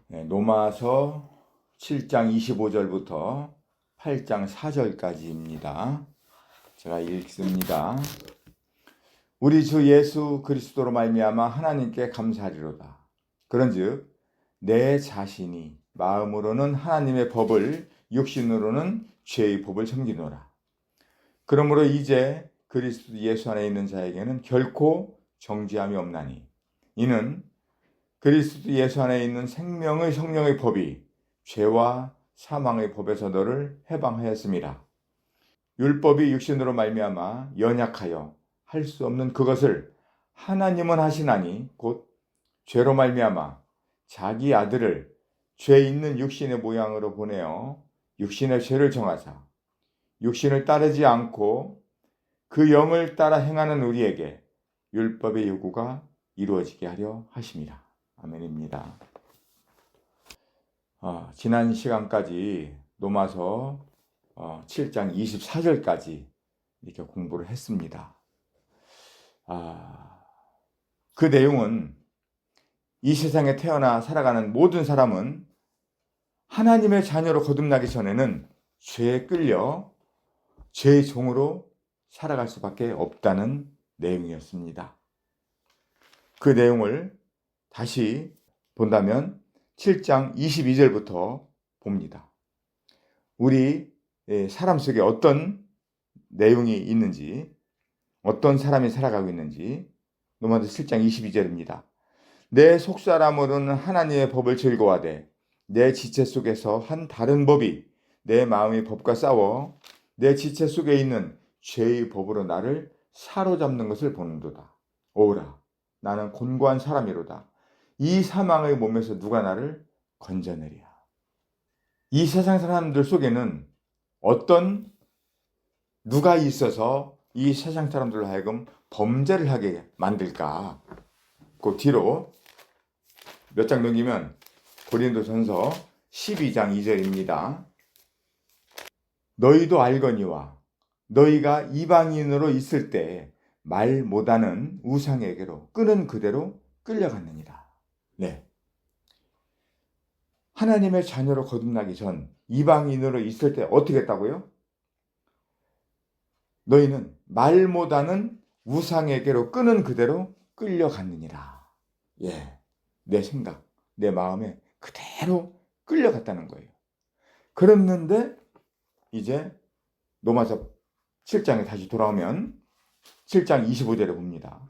로마서 7장 25절부터 8장 4절까지입니다. 제가 읽습니다. 우리 주 예수 그리스도로 말미암아 하나님께 감사하리로다. 그런즉 내 자신이 마음으로는 하나님의 법을, 육신으로는 죄의 법을 섬기노라. 그러므로 이제 그리스도 예수 안에 있는 자에게는 결코 정죄함이 없나니, 이는 그리스도 예수 안에 있는 생명의 성령의 법이 죄와 사망의 법에서 너를 해방하였습니다. 율법이 육신으로 말미암아 연약하여 할 수 없는 그것을 하나님은 하시나니, 곧 죄로 말미암아 자기 아들을 죄 있는 육신의 모양으로 보내어 육신의 죄를 정하사 육신을 따르지 않고 그 영을 따라 행하는 우리에게 율법의 요구가 이루어지게 하려 하심이라. 아멘입니다. 지난 시간까지 로마서 7장 24절까지 이렇게 공부를 했습니다. 그 내용은 이 세상에 태어나 살아가는 모든 사람은 하나님의 자녀로 거듭나기 전에는 죄에 끌려 죄의 종으로 살아갈 수밖에 없다는 내용이었습니다. 그 내용을 다시 본다면 7장 22절부터 봅니다. 우리 사람 속에 어떤 내용이 있는지, 어떤 사람이 살아가고 있는지 로마서 7장 22절입니다. 내 속사람으로는 하나님의 법을 즐거워하되 내 지체 속에서 한 다른 법이 내 마음의 법과 싸워 내 지체 속에 있는 죄의 법으로 나를 사로잡는 것을 보는도다. 오라, 나는 곤고한 사람이로다. 이 사망의 몸에서 누가 나를 건져내랴. 이 세상 사람들 속에는 어떤 누가 있어서 이 세상 사람들로 하여금 범죄를 하게 만들까? 그 뒤로 몇 장 넘기면 고린도전서 12장 2절입니다. 너희도 알거니와 너희가 이방인으로 있을 때 말 못하는 우상에게로 끄는 그대로 끌려갔느니라. 네. 하나님의 자녀로 거듭나기 전 이방인으로 있을 때 어떻게 했다고요? 너희는 말 못하는 우상에게로 끄는 그대로 끌려갔느니라. 예, 내 생각, 내 마음에 그대로 끌려갔다는 거예요. 그랬는데 이제 로마서 7장에 다시 돌아오면 7장 25절에 봅니다.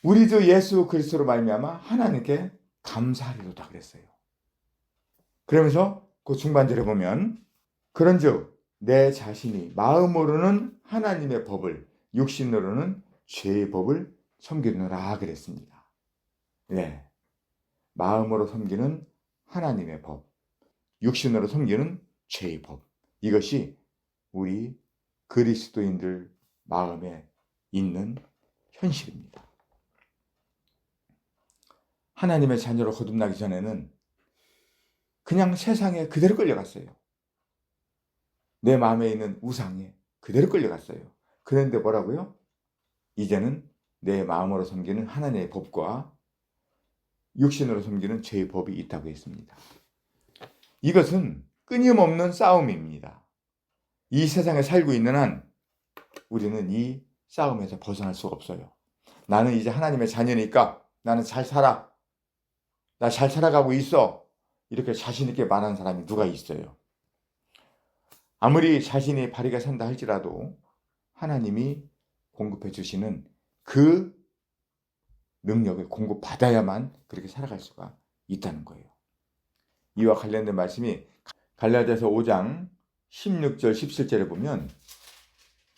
우리 주 예수 그리스도로 말미암아 하나님께 감사하리로다 그랬어요. 그러면서 그 중반절에 보면 그런즉 내 자신이 마음으로는 하나님의 법을, 육신으로는 죄의 법을 섬기느라 그랬습니다. 네, 마음으로 섬기는 하나님의 법, 육신으로 섬기는 죄의 법, 이것이 우리 그리스도인들 마음에 있는 현실입니다. 하나님의 자녀로 거듭나기 전에는 그냥 세상에 그대로 끌려갔어요. 내 마음에 있는 우상에 그대로 끌려갔어요. 그런데 뭐라고요? 이제는 내 마음으로 섬기는 하나님의 법과 육신으로 섬기는 죄의 법이 있다고 했습니다. 이것은 끊임없는 싸움입니다. 이 세상에 살고 있는 한 우리는 이 싸움에서 벗어날 수가 없어요. 나는 이제 하나님의 자녀니까 나는 잘 살아. 나 잘 살아가고 있어. 이렇게 자신 있게 말하는 사람이 누가 있어요? 아무리 자신이 바르게 산다 할지라도 하나님이 공급해 주시는 그 능력을 공급받아야만 그렇게 살아갈 수가 있다는 거예요. 이와 관련된 말씀이 갈라디아서 5장 16절 17절에 보면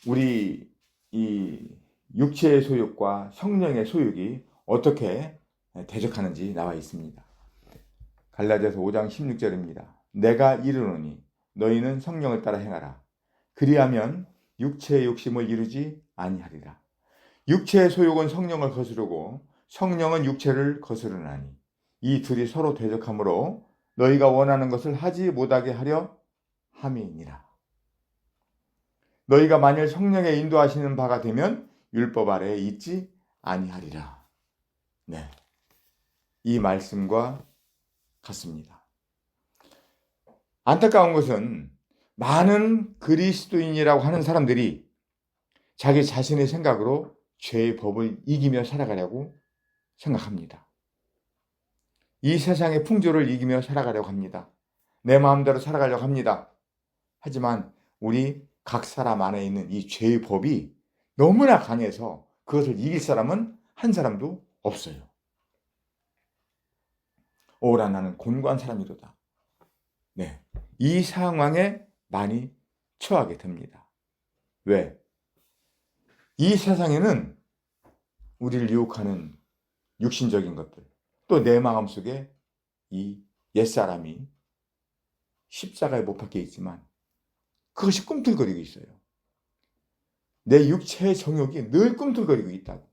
우리 이 육체의 소욕과 성령의 소욕이 어떻게 대적하는지 나와 있습니다. 갈라디아서 5장 16절입니다. 내가 이르노니 너희는 성령을 따라 행하라. 그리하면 육체의 욕심을 이루지 아니하리라. 육체의 소욕은 성령을 거스르고 성령은 육체를 거스르나니 이 둘이 서로 대적하므로 너희가 원하는 것을 하지 못하게 하려 함이니라. 너희가 만일 성령의 인도하시는 바가 되면 율법 아래에 있지 아니하리라. 네, 이 말씀과 같습니다. 안타까운 것은 많은 그리스도인이라고 하는 사람들이 자기 자신의 생각으로 죄의 법을 이기며 살아가려고 생각합니다. 이 세상의 풍조를 이기며 살아가려고 합니다. 내 마음대로 살아가려고 합니다. 하지만 우리 각 사람 안에 있는 이 죄의 법이 너무나 강해서 그것을 이길 사람은 한 사람도 없어요. 오라 나는 곤고한 사람이로다. 네, 이 상황에 많이 처하게 됩니다. 왜? 이 세상에는 우리를 유혹하는 육신적인 것들, 또 내 마음속에 이 옛사람이 십자가에 못 박혀 있지만 그것이 꿈틀거리고 있어요. 내 육체의 정욕이 늘 꿈틀거리고 있다고.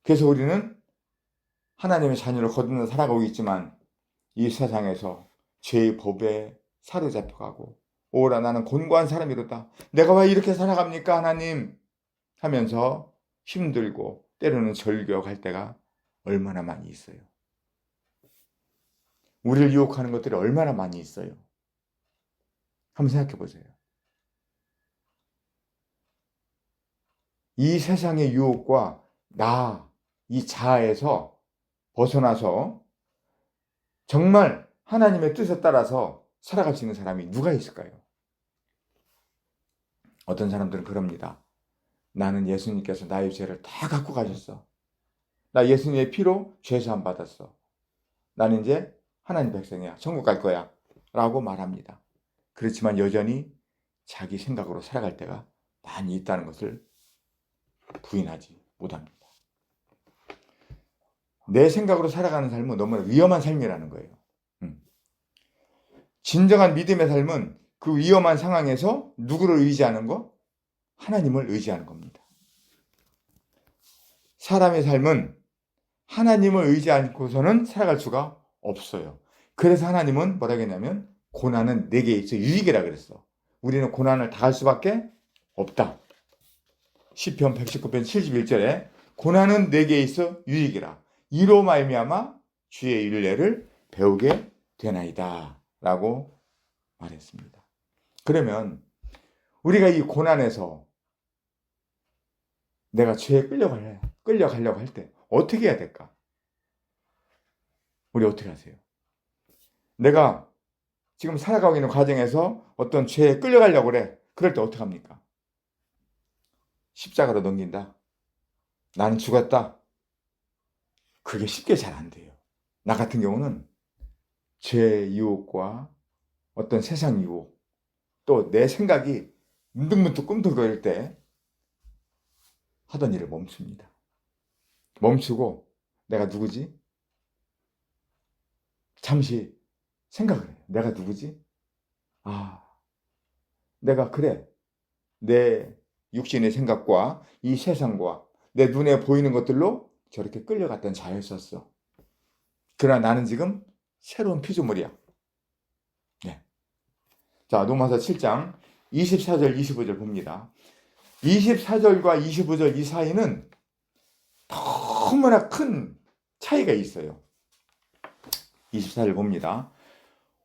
그래서 우리는 하나님의 자녀로 거듭나 살아가고 있지만 이 세상에서 죄의 법에 사로잡혀가고 오라 나는 곤고한 사람이로다. 내가 왜 이렇게 살아갑니까 하나님? 하면서 힘들고 때로는 절규할 때가 얼마나 많이 있어요. 우리를 유혹하는 것들이 얼마나 많이 있어요. 한번 생각해 보세요. 이 세상의 유혹과 이 자아에서 벗어나서 정말 하나님의 뜻에 따라서 살아갈 수 있는 사람이 누가 있을까요? 어떤 사람들은 그럽니다. 나는 예수님께서 나의 죄를 다 갖고 가셨어. 나 예수님의 피로 죄사함 받았어. 나는 이제 하나님 백성이야. 천국 갈 거야. 라고 말합니다. 그렇지만 여전히 자기 생각으로 살아갈 때가 많이 있다는 것을 부인하지 못합니다. 내 생각으로 살아가는 삶은 너무나 위험한 삶이라는 거예요. 진정한 믿음의 삶은 그 위험한 상황에서 누구를 의지하는 거? 하나님을 의지하는 겁니다. 사람의 삶은 하나님을 의지 않고서는 살아갈 수가 없어요. 그래서 하나님은 뭐라고 했냐면 고난은 내게 있어 유익이라 그랬어. 우리는 고난을 당할 수밖에 없다. 시편 119편 71절에 고난은 내게 있어 유익이라. 이로 말미암아 주의 윤례를 배우게 되나이다 라고 말했습니다. 그러면 우리가 이 고난에서 내가 죄에 끌려가려고 할 때 어떻게 해야 될까? 우리 어떻게 하세요? 내가 지금 살아가고 있는 과정에서 어떤 죄에 끌려가려고 그래. 그럴 때 어떻게 합니까? 십자가로 넘긴다. 나는 죽었다. 그게 쉽게 잘 안 돼요. 나 같은 경우는 죄 유혹과 어떤 세상 유혹, 또 내 생각이 문득문득 꿈틀거릴 때 하던 일을 멈춥니다. 멈추고 내가 누구지? 잠시 생각을 해요. 내가 누구지? 내가 그래. 내 육신의 생각과 이 세상과 내 눈에 보이는 것들로 저렇게 끌려갔던 자였었어. 그러나 나는 지금 새로운 피조물이야. 네. 자, 로마서 7장 24절, 25절 봅니다. 24절과 25절 이 사이는 너무나 큰 차이가 있어요. 24절 봅니다.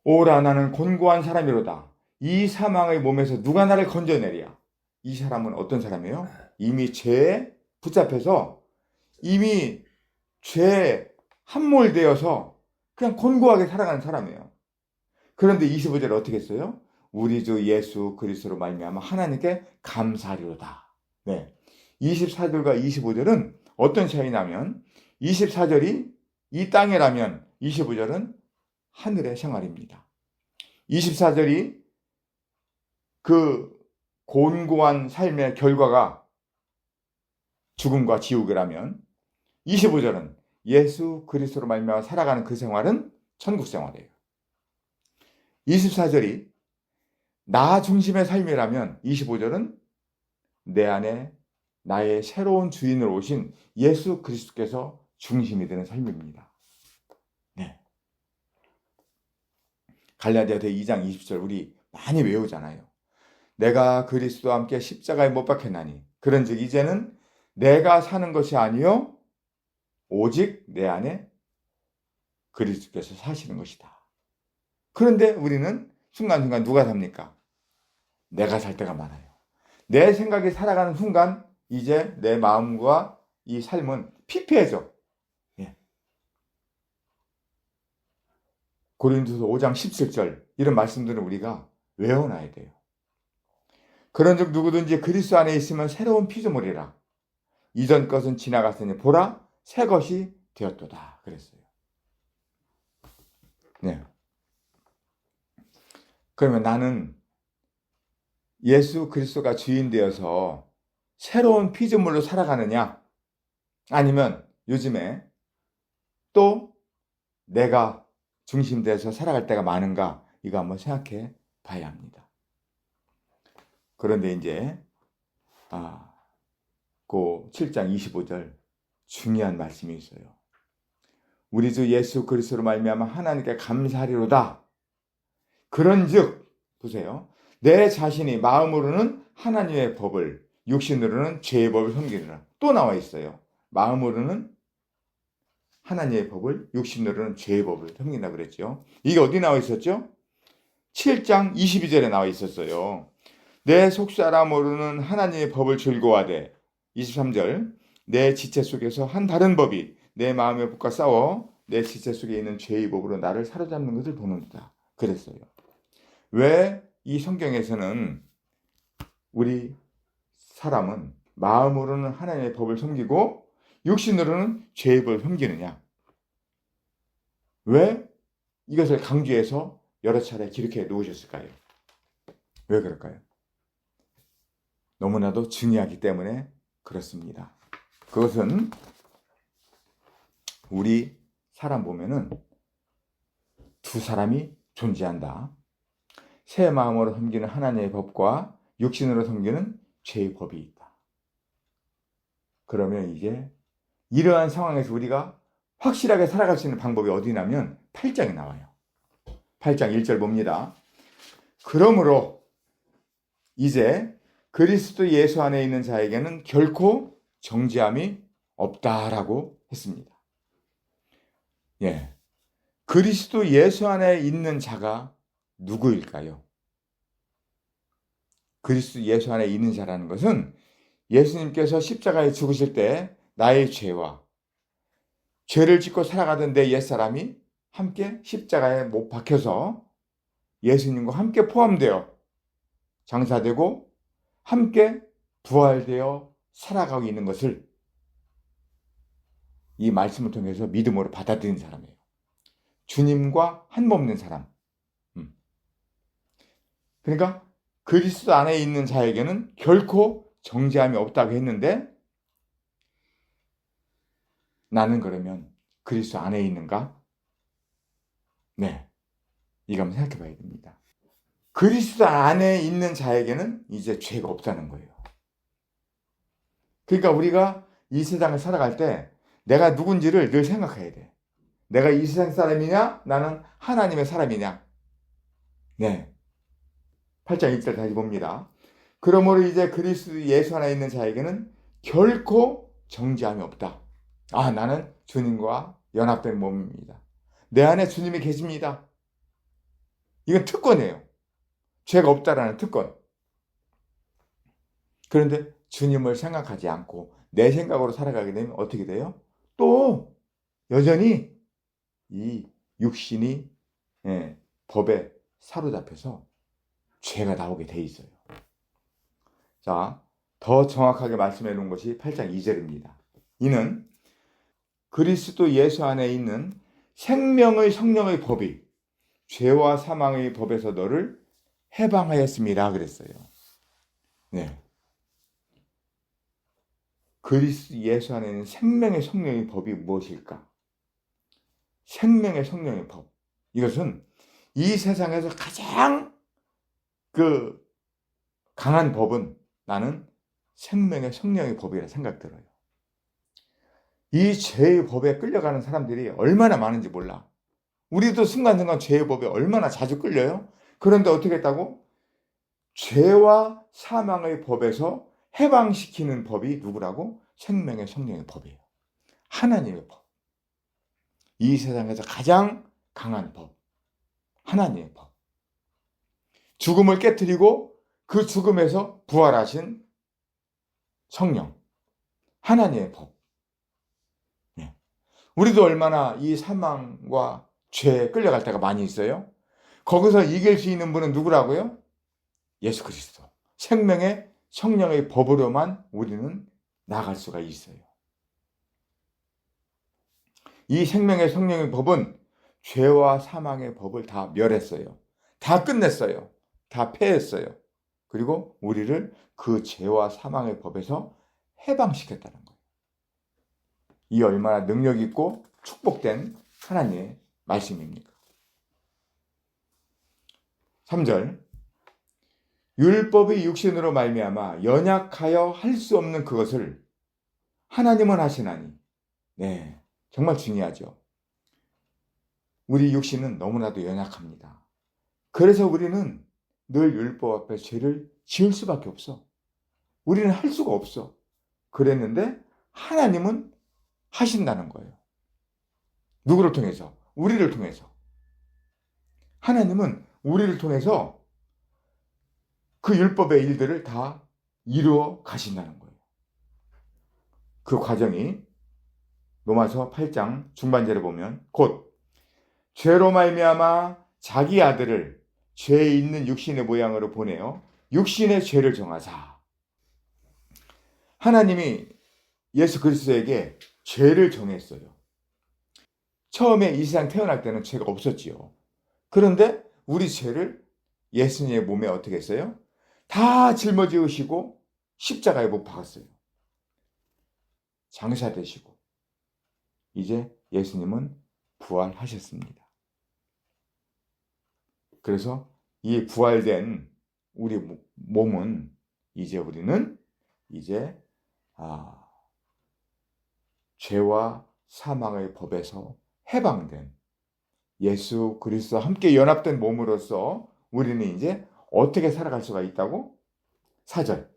오라 나는 곤고한 사람이로다. 이 사망의 몸에서 누가 나를 건져내랴. 이 사람은 어떤 사람이에요? 이미 죄에 붙잡혀서 이미 죄에 함몰되어서 그냥 곤고하게 살아가는 사람이에요. 그런데 25절에 어떻게 했어요? 우리 주 예수 그리스도로 말미암아 하나님께 감사하리로다. 네. 24절과 25절은 어떤 차이냐면 24절이 이 땅이라면 25절은 하늘의 생활입니다. 24절이 그 곤고한 삶의 결과가 죽음과 지옥이라면 25절은 예수 그리스도로 말미암아 살아가는 그 생활은 천국 생활이에요. 24절이 나 중심의 삶이라면 25절은 내 안에 나의 새로운 주인으로 오신 예수 그리스도께서 중심이 되는 삶입니다. 네. 갈라디아서 2장 20절 우리 많이 외우잖아요. 내가 그리스도와 함께 십자가에 못 박혔나니 그런즉 이제는 내가 사는 것이 아니요 오직 내 안에 그리스도께서 사시는 것이다. 그런데 우리는 순간순간 누가 삽니까? 내가 살 때가 많아요. 내 생각이 살아가는 순간 이제 내 마음과 이 삶은 피폐해져. 예. 고린도서 5장 17절 이런 말씀들은 우리가 외워놔야 돼요. 그런즉 누구든지 그리스도 안에 있으면 새로운 피조물이라. 이전 것은 지나갔으니 보라 새 것이 되었도다. 그랬어요. 네. 그러면 나는 예수 그리스도가 주인 되어서 새로운 피조물로 살아가느냐? 아니면 요즘에 또 내가 중심돼서 살아갈 때가 많은가? 이거 한번 생각해 봐야 합니다. 그런데 이제 그 7장 25절 중요한 말씀이 있어요. 우리 주 예수 그리스도로 말미암아 하나님께 감사하리로다. 그런즉 보세요. 내 자신이 마음으로는 하나님의 법을 육신으로는 죄의 법을 섬기느라. 또 나와 있어요. 마음으로는 하나님의 법을 육신으로는 죄의 법을 섬긴다 그랬죠. 이게 어디 나와 있었죠? 7장 22절에 나와 있었어요. 내 속사람으로는 하나님의 법을 즐거워하되 23절 내 지체 속에서 한 다른 법이 내 마음의 법과 싸워 내 지체 속에 있는 죄의 법으로 나를 사로잡는 것을 보는다. 그랬어요. 왜 이 성경에서는 우리 사람은 마음으로는 하나님의 법을 섬기고 육신으로는 죄의 법을 섬기느냐? 왜 이것을 강조해서 여러 차례 기록해 놓으셨을까요? 왜 그럴까요? 너무나도 중요하기 때문에 그렇습니다. 그것은 우리 사람 보면은 두 사람이 존재한다. 새 마음으로 섬기는 하나님의 법과 육신으로 섬기는 죄의 법이 있다. 그러면 이제 이러한 상황에서 우리가 확실하게 살아갈 수 있는 방법이 어디냐면 8장에 나와요. 8장 1절 봅니다. 그러므로 이제 그리스도 예수 안에 있는 자에게는 결코 정죄함이 없다라고 했습니다. 예. 그리스도 예수 안에 있는 자가 누구일까요? 그리스도 예수 안에 있는 자라는 것은 예수님께서 십자가에 죽으실 때 나의 죄와 죄를 짓고 살아가던 내 옛사람이 함께 십자가에 못 박혀서 예수님과 함께 포함되어 장사되고 함께 부활되어 살아가고 있는 것을 이 말씀을 통해서 믿음으로 받아들인 사람이에요. 주님과 한몸된 사람. 그러니까 그리스도 안에 있는 자에게는 결코 정죄함이 없다고 했는데 나는 그러면 그리스도 안에 있는가? 네, 이거 한번 생각해 봐야 됩니다. 그리스도 안에 있는 자에게는 이제 죄가 없다는 거예요. 그러니까 우리가 이 세상을 살아갈 때 내가 누군지를 늘 생각해야 돼. 내가 이 세상 사람이냐? 나는 하나님의 사람이냐? 네. 8장 1절 다시 봅니다. 그러므로 이제 그리스도 예수 안에 있는 자에게는 결코 정죄함이 없다. 나는 주님과 연합된 몸입니다. 내 안에 주님이 계십니다. 이건 특권이에요. 죄가 없다라는 특권. 그런데 주님을 생각하지 않고 내 생각으로 살아가게 되면 어떻게 돼요? 또 여전히 이 육신이 법에 사로잡혀서 죄가 나오게 돼 있어요. 자, 더 정확하게 말씀해 놓은 것이 8장 2절입니다. 이는 그리스도 예수 안에 있는 생명의 성령의 법이 죄와 사망의 법에서 너를 해방하였습니다. 그랬어요. 네. 그리스도 예수 안에 있는 생명의 성령의 법이 무엇일까? 생명의 성령의 법. 이것은 이 세상에서 가장 강한 법은 나는 생명의 성령의 법이라 생각 들어요. 이 죄의 법에 끌려가는 사람들이 얼마나 많은지 몰라. 우리도 순간순간 죄의 법에 얼마나 자주 끌려요? 그런데 어떻게 했다고? 죄와 사망의 법에서 해방시키는 법이 누구라고? 생명의 성령의 법이에요. 하나님의 법. 이 세상에서 가장 강한 법, 하나님의 법. 죽음을 깨뜨리고 그 죽음에서 부활하신 성령, 하나님의 법. 네. 우리도 얼마나 이 사망과 죄에 끌려갈 때가 많이 있어요. 거기서 이길 수 있는 분은 누구라고요? 예수 그리스도. 생명의 성령의 법으로만 우리는 나아갈 수가 있어요. 이 생명의 성령의 법은 죄와 사망의 법을 다 멸했어요. 다 끝냈어요. 다 패했어요. 그리고 우리를 그 죄와 사망의 법에서 해방시켰다는 거예요. 이 얼마나 능력 있고 축복된 하나님의 말씀입니까? 3절, 율법의 육신으로 말미암아 연약하여 할 수 없는 그것을 하나님은 하시나니. 네, 정말 중요하죠. 우리 육신은 너무나도 연약합니다. 그래서 우리는 늘 율법 앞에 죄를 지을 수밖에 없어. 우리는 할 수가 없어. 그랬는데 하나님은 하신다는 거예요. 누구를 통해서? 우리를 통해서. 하나님은 우리를 통해서 그 율법의 일들을 다 이루어 가신다는 거예요. 그 과정이 로마서 8장 중반절에 보면 곧 죄로 말미암아 자기 아들을 죄 있는 육신의 모양으로 보내어 육신의 죄를 정하사. 하나님이 예수 그리스도에게 죄를 정했어요. 처음에 이 세상 태어날 때는 죄가 없었지요. 그런데 우리 죄를 예수님의 몸에 어떻게 했어요? 다 짊어지시고 십자가에 못 박았어요. 장사되시고 이제 예수님은 부활하셨습니다. 그래서 이 부활된 우리 몸은 이제 우리는 이제 죄와 사망의 법에서 해방된 예수 그리스도와 함께 연합된 몸으로서 우리는 이제 어떻게 살아갈 수가 있다고? 4절,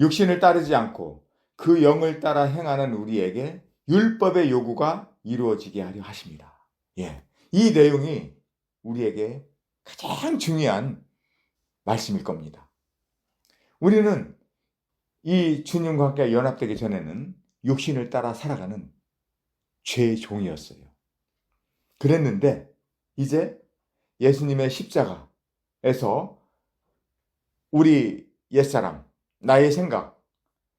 육신을 따르지 않고 그 영을 따라 행하는 우리에게 율법의 요구가 이루어지게 하려 하십니다. 예, 이 내용이 우리에게 가장 중요한 말씀일 겁니다. 우리는 이 주님과 함께 연합되기 전에는 육신을 따라 살아가는 죄의 종이었어요. 그랬는데 이제 예수님의 십자가에서 우리 옛사람, 나의 생각,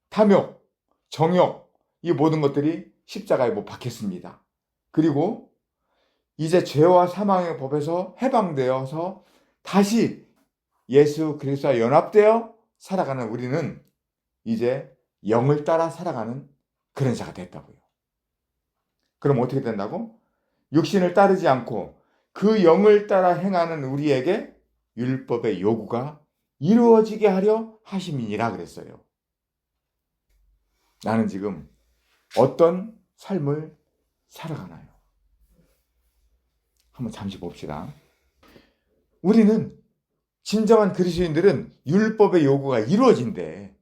탐욕, 정욕, 이 모든 것들이 십자가에 못 박혔습니다. 그리고 이제 죄와 사망의 법에서 해방되어서 다시 예수 그리스도와 연합되어 살아가는 우리는 이제 영을 따라 살아가는 그런 자가 됐다고요. 그럼 어떻게 된다고? 육신을 따르지 않고 그 영을 따라 행하는 우리에게 율법의 요구가 이루어지게 하려 하심이니라 그랬어요. 나는 지금 어떤 삶을 살아가나요? 한번 잠시 봅시다. 우리는 진정한 그리스도인들은 율법의 요구가 이루어진대.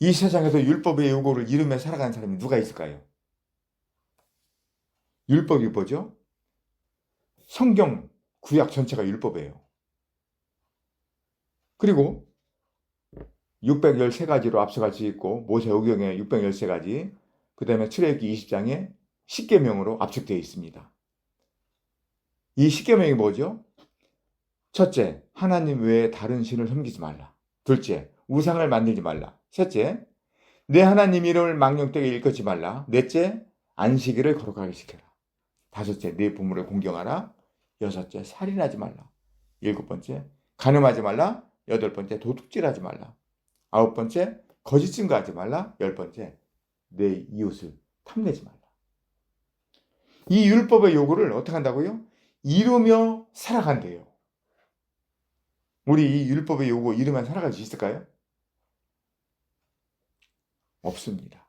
이 세상에서 율법의 요구를 이루며 살아가는 사람이 누가 있을까요? 율법이 뭐죠? 성경 구약 전체가 율법이에요. 그리고 613가지로 앞서같이 있고 모세오경에 613가지, 그 다음에 출애굽기 20장에 10계명으로 압축되어 있습니다. 이 10계명이 뭐죠? 첫째, 하나님 외에 다른 신을 섬기지 말라. 둘째, 우상을 만들지 말라. 셋째, 내 하나님 이름을 망령되게 일컫지 말라. 넷째, 안식일을 거룩하게 지켜라. 다섯째, 내 부모를 공경하라. 여섯째, 살인하지 말라. 일곱 번째, 간음하지 말라. 여덟 번째, 도둑질하지 말라. 아홉 번째, 거짓 증거하지 말라. 열 번째, 내 이웃을 탐내지 말라. 이 율법의 요구를 어떻게 한다고요? 이루며 살아간대요. 우리 이 율법의 요구 이루면 살아갈 수 있을까요? 없습니다.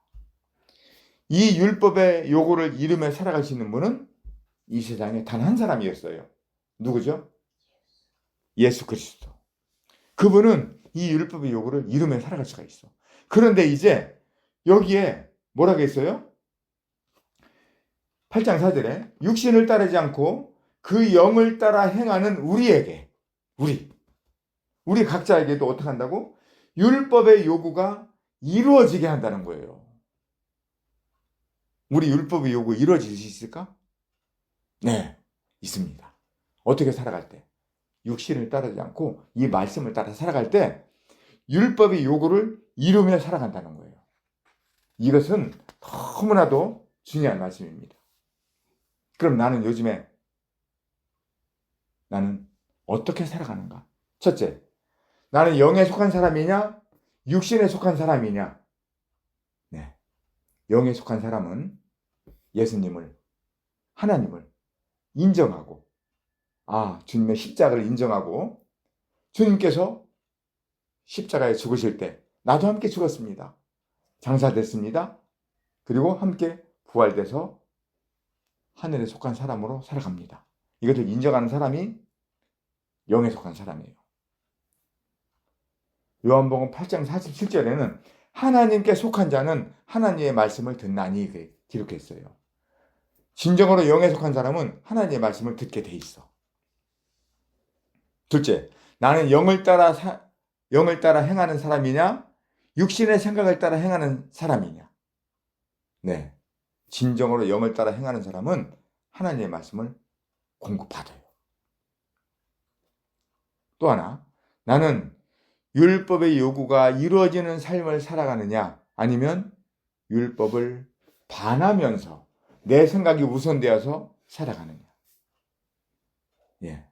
이 율법의 요구를 이루며 살아갈 수 있는 분은 이 세상에 단 한 사람이었어요. 누구죠? 예수 그리스도. 그분은 이 율법의 요구를 이루며 살아갈 수가 있어. 그런데 이제 여기에 뭐라고 했어요? 8장 4절에 육신을 따르지 않고 그 영을 따라 행하는 우리에게, 우리 각자에게도 어떻게 한다고? 율법의 요구가 이루어지게 한다는 거예요. 우리 율법의 요구 이루어질 수 있을까? 네, 있습니다. 어떻게 살아갈 때? 육신을 따르지 않고 이 말씀을 따라 살아갈 때 율법의 요구를 이루며 살아간다는 거예요. 이것은 너무나도 중요한 말씀입니다. 그럼 나는 요즘에 나는 어떻게 살아가는가? 첫째, 나는 영에 속한 사람이냐? 육신에 속한 사람이냐? 네, 영에 속한 사람은 예수님을, 하나님을 인정하고, 주님의 십자가를 인정하고, 주님께서 십자가에 죽으실 때 나도 함께 죽었습니다. 장사됐습니다. 그리고 함께 부활돼서 하늘에 속한 사람으로 살아갑니다. 이것을 인정하는 사람이 영에 속한 사람이에요. 요한복음 8장 47절에는 하나님께 속한 자는 하나님의 말씀을 듣나니 기록했어요. 진정으로 영에 속한 사람은 하나님의 말씀을 듣게 돼 있어. 둘째, 나는 영을 따라 행하는 사람이냐? 육신의 생각을 따라 행하는 사람이냐? 네, 진정으로 영을 따라 행하는 사람은 하나님의 말씀을 공급받아요. 또 하나, 나는 율법의 요구가 이루어지는 삶을 살아가느냐? 아니면 율법을 반하면서 내 생각이 우선되어서 살아가느냐? 예.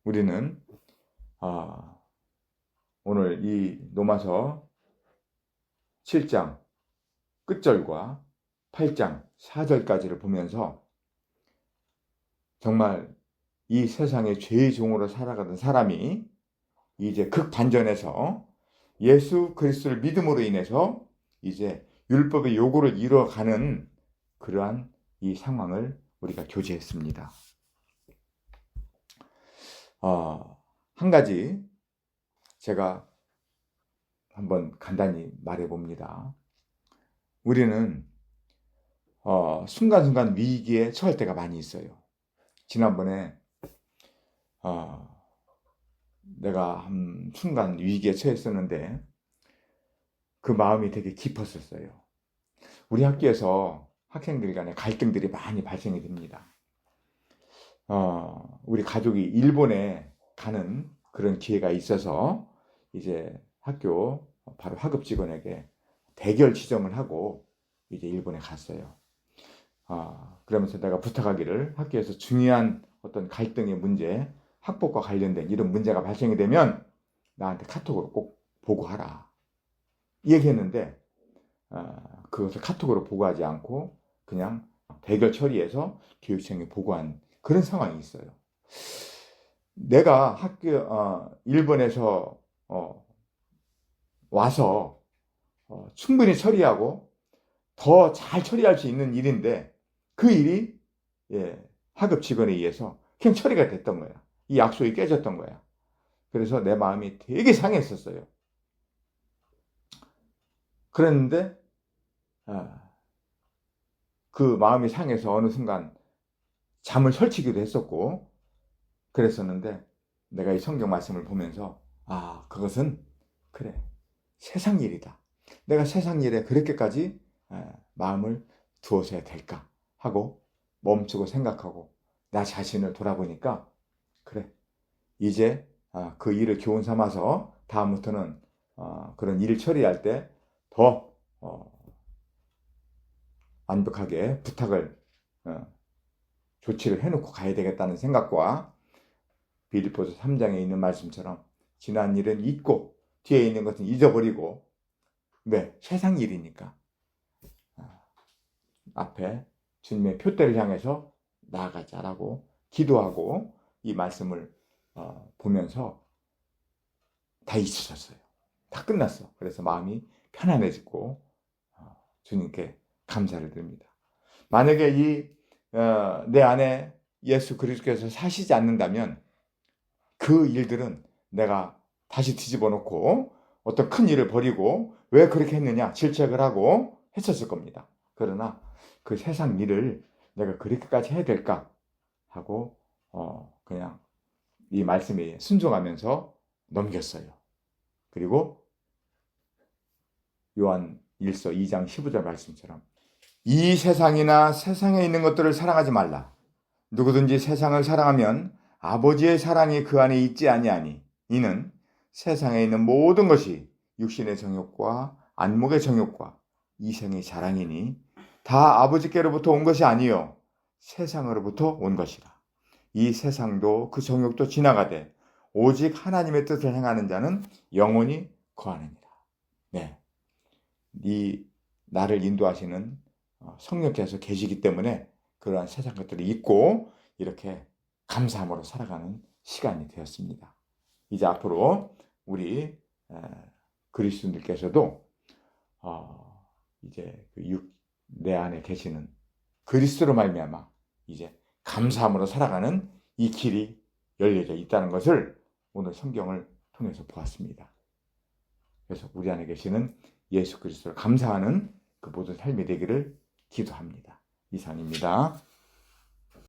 우리는 오늘 이 로마서 7장 끝절과 8장 4절까지를 보면서 정말 이 세상의 죄의 종으로 살아가던 사람이 이제 극반전해서 예수 그리스도를 믿음으로 인해서 이제 율법의 요구를 이루어가는 그러한 이 상황을 우리가 교제했습니다. 한 가지 제가 한번 간단히 말해봅니다. 우리는 순간순간 위기에 처할 때가 많이 있어요. 지난번에 내가 한 순간 위기에 처했었는데 그 마음이 되게 깊었었어요. 우리 학교에서 학생들 간에 갈등들이 많이 발생이 됩니다. 우리 가족이 일본에 가는 그런 기회가 있어서 이제 학교 바로 하급 직원에게 대결 지정을 하고 이제 일본에 갔어요. 그러면서 내가 부탁하기를 학교에서 중요한 어떤 갈등의 문제, 학폭과 관련된 이런 문제가 발생이 되면 나한테 카톡으로 꼭 보고하라. 이 얘기했는데 그것을 카톡으로 보고하지 않고 그냥 대결 처리해서 교육청에 보고한 그런 상황이 있어요. 내가 일본에서 와서 충분히 처리하고 더 잘 처리할 수 있는 일인데 그 일이 하급 직원에 의해서 그냥 처리가 됐던 거야. 이 약속이 깨졌던 거야. 그래서 내 마음이 되게 상했었어요. 그랬는데 그 마음이 상해서 어느 순간 잠을 설치기도 했었고 그랬었는데 내가 이 성경 말씀을 보면서 그것은 그래 세상 일이다. 내가 세상 일에 그렇게까지 마음을 두어서야 될까 하고 멈추고 생각하고 나 자신을 돌아보니까 그래 이제 그 일을 교훈 삼아서 다음부터는 그런 일을 처리할 때 더 완벽하게 부탁을 조치를 해놓고 가야 되겠다는 생각과 빌립보서 3장에 있는 말씀처럼 지난 일은 잊고 뒤에 있는 것은 잊어버리고 세상 일이니까 앞에 주님의 표대를 향해서 나아가자라고 기도하고 이 말씀을 보면서 다 잊혀졌어요. 다 끝났어. 그래서 마음이 편안해지고 주님께 감사를 드립니다. 만약에 내 안에 예수 그리스도께서 사시지 않는다면 그 일들은 내가 다시 뒤집어 놓고 어떤 큰 일을 벌이고 왜 그렇게 했느냐 질책을 하고 했었을 겁니다. 그러나 그 세상 일을 내가 그렇게까지 해야 될까 하고 그냥 이 말씀에 순종하면서 넘겼어요. 그리고 요한 1서 2장 15절 말씀처럼 이 세상이나 세상에 있는 것들을 사랑하지 말라. 누구든지 세상을 사랑하면 아버지의 사랑이 그 안에 있지 아니하니 이는 세상에 있는 모든 것이 육신의 정욕과 안목의 정욕과 이생의 자랑이니 다 아버지께로부터 온 것이 아니요 세상으로부터 온 것이라. 이 세상도 그 정욕도 지나가되 오직 하나님의 뜻을 행하는 자는 영원히 거하느니라. 네, 이 나를 인도하시는 성령께서 계시기 때문에 그러한 세상 것들이 있고 이렇게 감사함으로 살아가는 시간이 되었습니다. 이제 앞으로 우리 그리스도인들께서도 이제 내 안에 계시는 그리스도로 말미암아 이제 감사함으로 살아가는 이 길이 열려져 있다는 것을 오늘 성경을 통해서 보았습니다. 그래서 우리 안에 계시는 예수 그리스도를 감사하는 그 모든 삶이 되기를 기도합니다. 이상입니다.